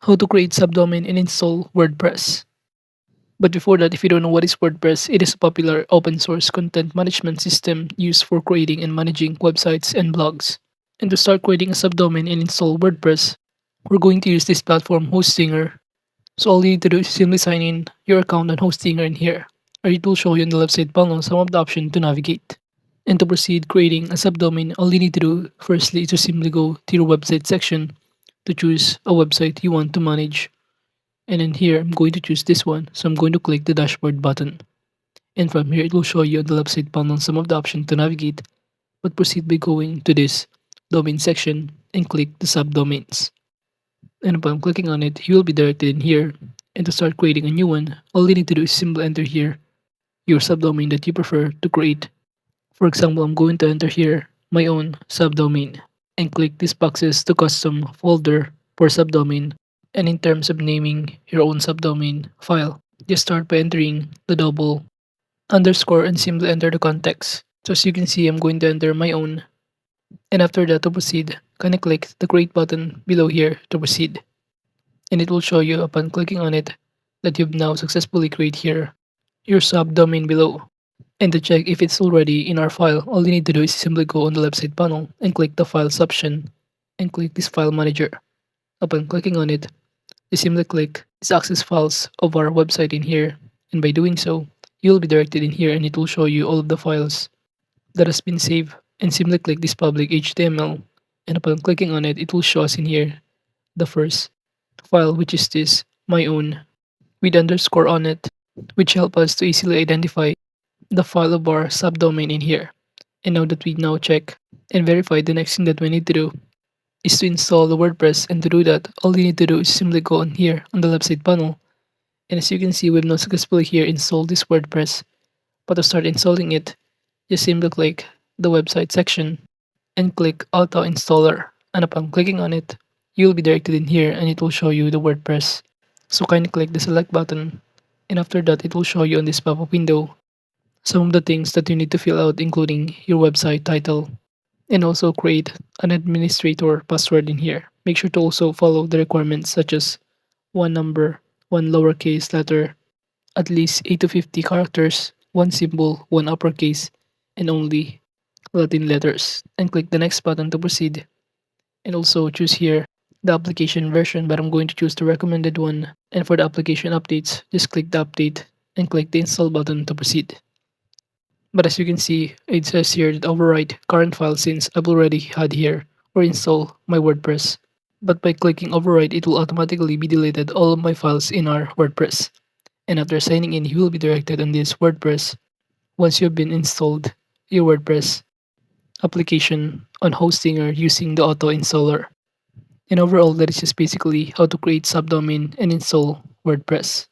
How to create subdomain and install WordPress. But before that, if you don't know what is WordPress, it is a popular open source content management system used for creating and managing websites and blogs. And to start creating a subdomain and install WordPress, we're going to use this platform Hostinger. So all you need to do is simply sign in your account on Hostinger in here, or it will show you in the left side panel some of the options to navigate. And to proceed creating a subdomain, all you need to do firstly is to simply go to your website section to choose a website you want to manage. And in here, I'm going to choose this one. So I'm going to click the dashboard button. And from here, it will show you on the left side panel some of the options to navigate. But proceed by going to this domain section and click the subdomains. And upon clicking on it, you will be directed in here. And to start creating a new one, all you need to do is simply enter here your subdomain that you prefer to create. For example, I'm going to enter here my own subdomain and click these boxes to custom folder for subdomain. And in terms of naming your own subdomain file, just start by entering the double underscore and simply enter the context. So as you can see, I'm going to enter my own. And after that, to proceed, kind of click the create button below here to proceed. And it will show you upon clicking on it that you've now successfully created here your subdomain below. And to check if it's already in our file, all you need to do is simply go on the left side panel and click the files option and click this file manager. Upon clicking on it, you simply click this access files of our website in here, and by doing so, you'll be directed in here and it will show you all of the files that has been saved. And simply click this public HTML, and upon clicking on it, it will show us in here the first file, which is this my own with underscore on it, which help us to easily identify the file of our subdomain in here. And now that we now check and verify, the next thing that we need to do is to install the WordPress. And to do that, all you need to do is simply go on here on the left side panel. And as you can see, we've now successfully here installed this WordPress. But to start installing it, just simply click the website section and click auto installer. And upon clicking on it, you'll be directed in here and it will show you the WordPress. So kindly click the select button, and after that, it will show you on this pop-up window some of the things that you need to fill out, including your website title, and also create an administrator password in here. Make sure to also follow the requirements such as one number, one lowercase letter, at least 8 to 50 characters, one symbol, one uppercase, and only Latin letters. And click the next button to proceed. And also choose here the application version, but I'm going to choose the recommended one. And for the application updates, just click the update and click the install button to proceed. But as you can see, it says here that overwrite current file since I've already had here or install my WordPress. But by clicking overwrite, it will automatically be deleted all of my files in our WordPress. And after signing in, you will be directed on this WordPress once you've been installed your WordPress application on Hostinger using the auto installer. And overall, that is just basically how to create subdomain and install WordPress.